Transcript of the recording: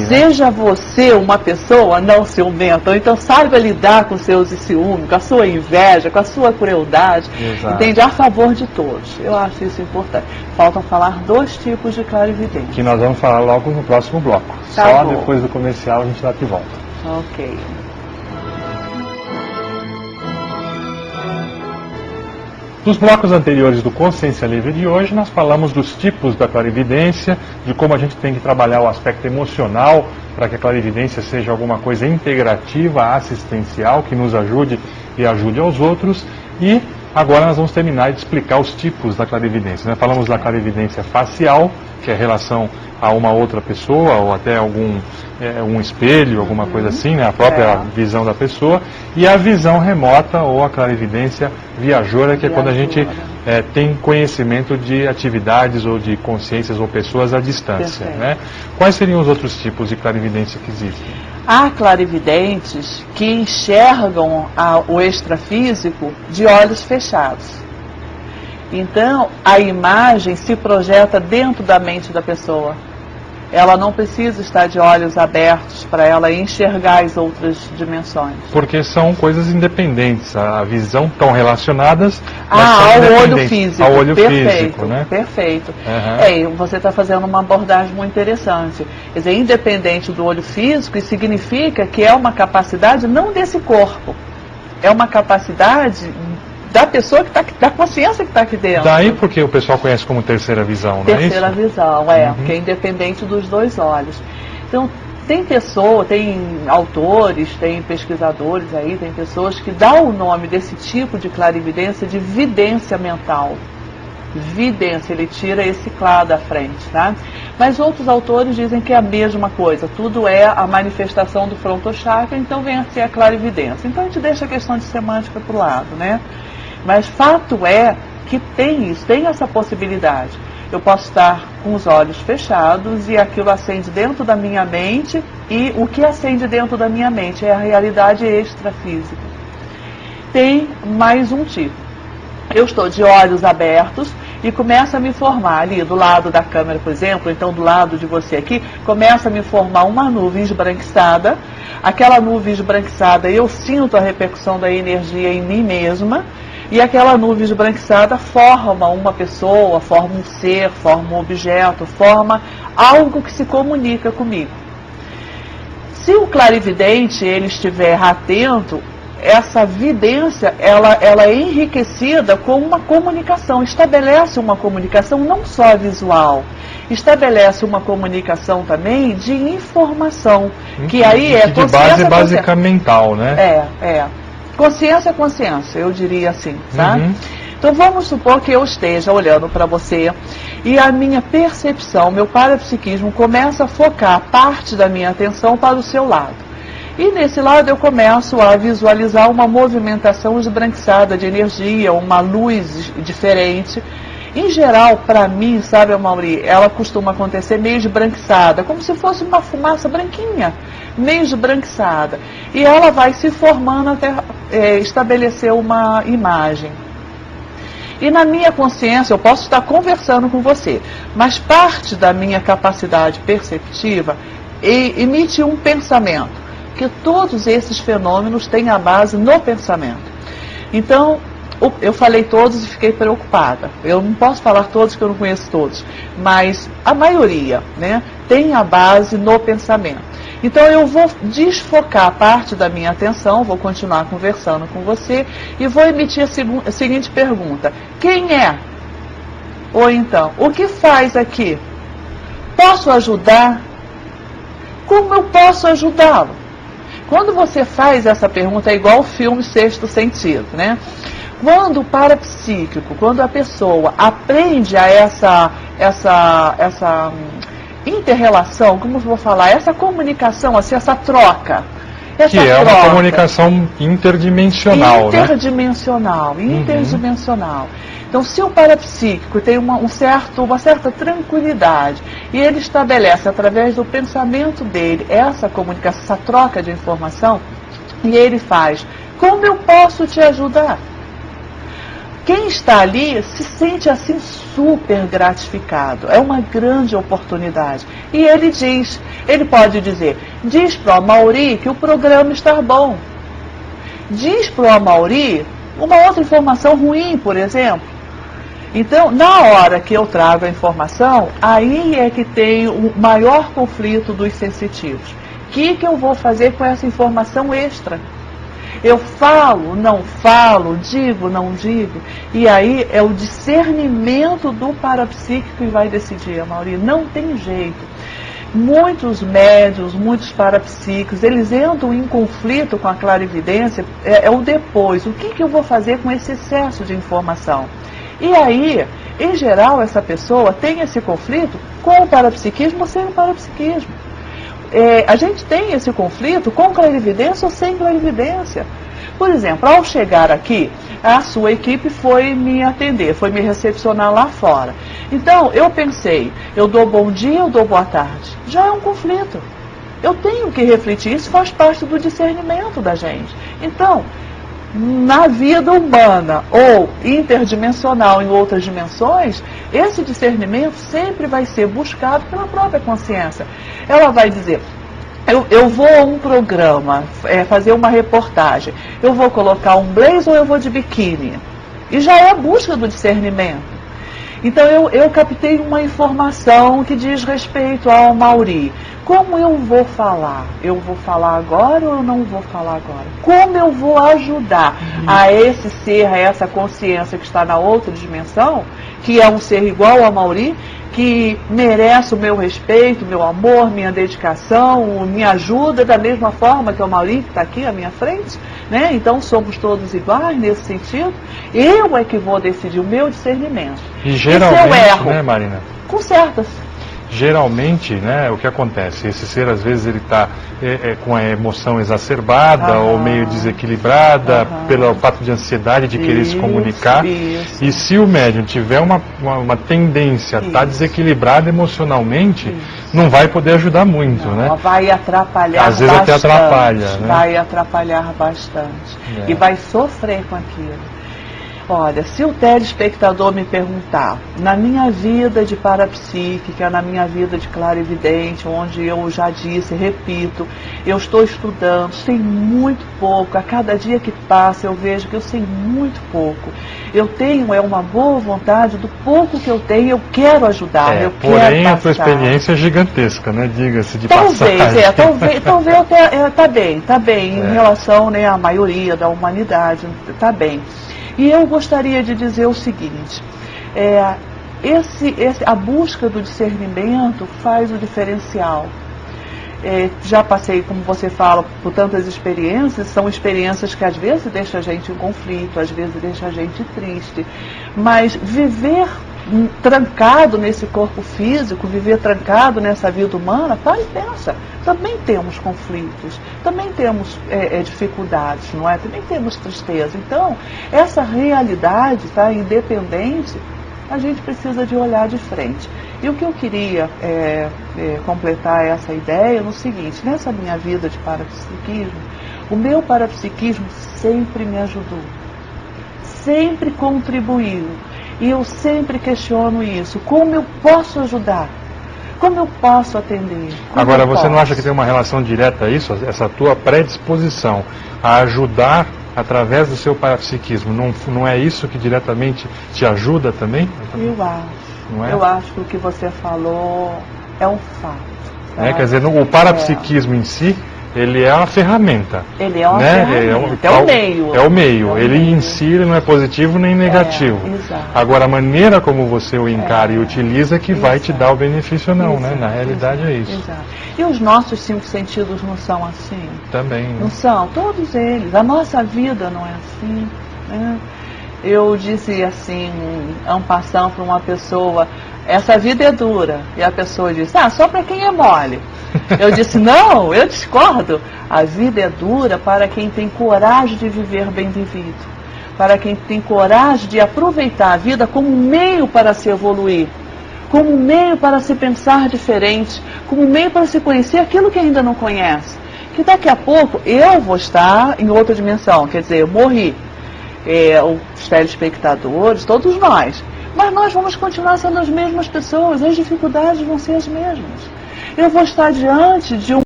Seja você uma pessoa não ciumenta, ou então saiba lidar com seus ciúmes, com a sua inveja, com a sua crueldade, entende? A favor de todos. Eu acho isso importante. Faltam falar 2 tipos de clarividência. Que nós vamos falar logo no próximo bloco. Tá Só bom. depois do comercial a gente dá de volta. Ok. Nos blocos anteriores do Consciência Livre de hoje, nós falamos dos tipos da clarividência, de como a gente tem que trabalhar o aspecto emocional para que a clarividência seja alguma coisa integrativa, assistencial, que nos ajude e ajude aos outros. E agora nós vamos terminar de explicar os tipos da clarividência, né? Falamos da clarividência facial, que é a relação a uma outra pessoa, ou até um espelho, alguma coisa assim, né? A própria visão da pessoa, e a visão remota, ou a clarividência viajoura, que é quando a gente tem conhecimento de atividades ou de consciências ou pessoas à distância, né? Quais seriam os outros tipos de clarividência que existem? Há clarividentes que enxergam o extrafísico de olhos fechados. Então, a imagem se projeta dentro da mente da pessoa. Ela não precisa estar de olhos abertos para ela enxergar as outras dimensões. Porque são coisas independentes, a visão estão relacionadas ao olho físico. Ao olho perfeito, físico, né? Perfeito. Você está fazendo uma abordagem muito interessante. Quer dizer, independente do olho físico, isso significa que é uma capacidade não desse corpo. É uma capacidade da pessoa que está da consciência que está aqui dentro. Daí porque o pessoal conhece como terceira visão, não é isso? Terceira visão, que é independente dos 2 olhos. Então, tem autores, tem pesquisadores aí, tem pessoas que dão o nome desse tipo de clarividência de vidência mental. Vidência, ele tira esse claro da frente, tá? Mas outros autores dizem que é a mesma coisa, tudo é a manifestação do frontochakra, então vem a ser a clarividência. Então a gente deixa a questão de semântica para o lado, né? Mas fato é que tem isso, tem essa possibilidade. Eu posso estar com os olhos fechados e aquilo acende dentro da minha mente, e o que acende dentro da minha mente é a realidade extrafísica. Tem mais um tipo. Eu estou de olhos abertos e começa a me formar ali do lado da câmera, por exemplo, então do lado de você aqui, começa a me formar uma nuvem esbranquiçada. Aquela nuvem esbranquiçada, eu sinto a repercussão da energia em mim mesma. E aquela nuvem esbranquiçada forma uma pessoa, forma um ser, forma um objeto, forma algo que se comunica comigo. Se o clarividente ele estiver atento, essa vidência ela é enriquecida com uma comunicação, estabelece uma comunicação não só visual, estabelece uma comunicação também de informação, que aí é de base básica mental, né? Consciência é consciência, eu diria assim, tá? Então vamos supor que eu esteja olhando para você e a minha percepção, meu parapsiquismo começa a focar parte da minha atenção para o seu lado. E nesse lado eu começo a visualizar uma movimentação esbranquiçada de energia, uma luz diferente. Em geral, para mim, sabe, Amaury, ela costuma acontecer meio esbranquiçada, como se fosse uma fumaça branquinha, meio esbranquiçada. E ela vai se formando até estabelecer uma imagem. E na minha consciência, eu posso estar conversando com você, mas parte da minha capacidade perceptiva emite um pensamento, que todos esses fenômenos têm a base no pensamento. Então, eu falei todos e fiquei preocupada. Eu não posso falar todos, porque eu não conheço todos, mas a maioria, né, tem a base no pensamento. Então eu vou desfocar parte da minha atenção, vou continuar conversando com você e vou emitir a seguinte pergunta: quem é? Ou então, o que faz aqui? Posso ajudar? Como eu posso ajudá-lo? Quando você faz essa pergunta, é igual o filme Sexto Sentido, né? Quando o parapsíquico, quando a pessoa aprende a essa inter-relação, como eu vou falar, essa comunicação, assim, essa troca. Que é uma comunicação interdimensional, interdimensional, né? Interdimensional. Então, se o parapsíquico tem uma certa tranquilidade e ele estabelece através do pensamento dele essa comunicação, essa troca de informação, e ele faz: como eu posso te ajudar? quem está ali se sente assim super gratificado. É uma grande oportunidade. E ele diz, ele pode dizer, diz para o Amaury que o programa está bom. Diz para o Amaury uma outra informação ruim, por exemplo. Então, na hora que eu trago a informação, aí é que tem o maior conflito dos sensitivos. O que eu vou fazer com essa informação extra? Eu falo, não falo, digo, não digo. E aí é o discernimento do parapsíquico que vai decidir, Amaury. Não tem jeito. Muitos médiuns, muitos parapsíquicos, eles entram em conflito com a clarividência, é o depois. O que eu vou fazer com esse excesso de informação? E aí, em geral, essa pessoa tem esse conflito com o parapsiquismo ou sem o parapsiquismo. A gente tem esse conflito com clarividência ou sem clarividência. Por exemplo, ao chegar aqui, a sua equipe foi me atender, foi me recepcionar lá fora. Então, eu pensei, eu dou bom dia, eu dou boa tarde. Já é um conflito. Eu tenho que refletir, isso faz parte do discernimento da gente. Então, na vida humana ou interdimensional em outras dimensões, esse discernimento sempre vai ser buscado pela própria consciência. Ela vai dizer, eu vou a um programa, fazer uma reportagem, eu vou colocar um blazer ou eu vou de biquíni? E já é a busca do discernimento. Então eu captei uma informação que diz respeito ao Amaury. Como eu vou falar? Eu vou falar agora ou eu não vou falar agora? Como eu vou ajudar a esse ser, a essa consciência que está na outra dimensão, que é um ser igual ao Amaury, que merece o meu respeito, meu amor, minha dedicação, minha ajuda, da mesma forma que o Amaury que está aqui à minha frente, né? Então somos todos iguais nesse sentido. Eu é que vou decidir o meu discernimento. E geralmente, se eu erro, né, Marina? Conserta-se. Geralmente, né, o que acontece? Esse ser, às vezes, ele está com a emoção exacerbada ou meio desequilibrada pelo fato de ansiedade de querer se comunicar. Isso. E se o médium tiver uma tendência a estar desequilibrado emocionalmente, não vai poder ajudar muito, né? Vai atrapalhar bastante. Às vezes até atrapalha, né? Vai atrapalhar bastante. E vai sofrer com aquilo. Olha, se o telespectador me perguntar, na minha vida de parapsíquica, na minha vida de clarividente, onde eu já disse, repito, eu estou estudando, sei muito pouco, a cada dia que passa eu vejo que eu sei muito pouco. Eu tenho uma boa vontade, do pouco que eu tenho, eu quero ajudar, eu quero passar. Porém, a tua experiência é gigantesca, né? Diga-se de passagem. Talvez tá bem, em relação, né, à maioria da humanidade, tá bem. E eu gostaria de dizer o seguinte, a busca do discernimento faz o diferencial. Já passei, como você fala, por tantas experiências, são experiências que às vezes deixam a gente em conflito, às vezes deixam a gente triste, mas viver trancado nesse corpo físico, viver trancado nessa vida humana, para e pensa, também temos conflitos, também temos dificuldades, não é? Também temos tristeza. Então, essa realidade, tá, independente, a gente precisa de olhar de frente. E o que eu queria completar essa ideia no seguinte, nessa minha vida de parapsiquismo, o meu parapsiquismo sempre me ajudou, sempre contribuiu. E eu sempre questiono isso. Como eu posso ajudar? Como eu posso atender? Agora, você não acha que tem uma relação direta a isso? Essa tua predisposição a ajudar através do seu parapsiquismo, não é isso que diretamente te ajuda também? Eu acho. Não é? Eu acho que o que você falou é um fato. Quer dizer, o parapsiquismo em si, ele é uma ferramenta. Ele é uma ferramenta, é o meio. É o meio. Ele em si ele não é positivo nem negativo. Exato. Agora, a maneira como você o encara e utiliza que vai te dar o benefício ou não, né? Na realidade é isso. Exato. E os nossos 5 sentidos não são assim? Também. Não são? Todos eles. A nossa vida não é assim, né? Eu disse assim, en passant para uma pessoa, essa vida é dura. E a pessoa disse, só para quem é mole. Eu disse, não, eu discordo. A vida é dura para quem tem coragem de viver bem vivido. Para quem tem coragem de aproveitar a vida como meio para se evoluir. Como meio para se pensar diferente. Como meio para se conhecer aquilo que ainda não conhece. Que daqui a pouco eu vou estar em outra dimensão. Quer dizer, eu morri. os telespectadores, todos nós. Mas nós vamos continuar sendo as mesmas pessoas, as dificuldades vão ser as mesmas. Eu vou estar diante de um